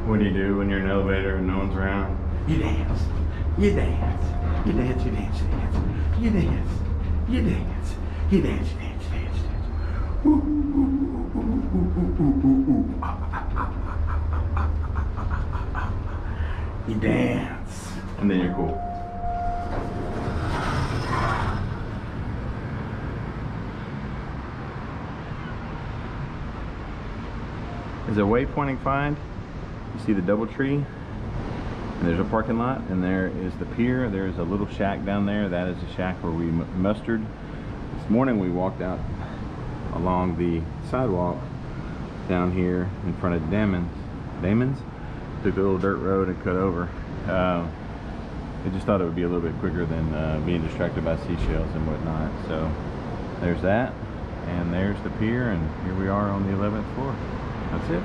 What do you do when you're in an elevator and no one's around? You dance. You dance. You dance. You dance. You dance. You dance. You dance. You dance. You dance. You dance. Ooh, ooh, ooh, ooh, ooh, ooh, ooh, ooh. You dance. And then you're cool. Is a waypointing find. You see the double tree, and there's a parking lot, and there is the pier. There's a little shack down there. That is the shack where we mustered. This morning we walked out along the sidewalk down here in front of Damon's. Took the little dirt road and cut over. I just thought it would be a little bit quicker than being distracted by seashells and whatnot. So there's that, and there's the pier, and here we are on the 11th floor. That's it.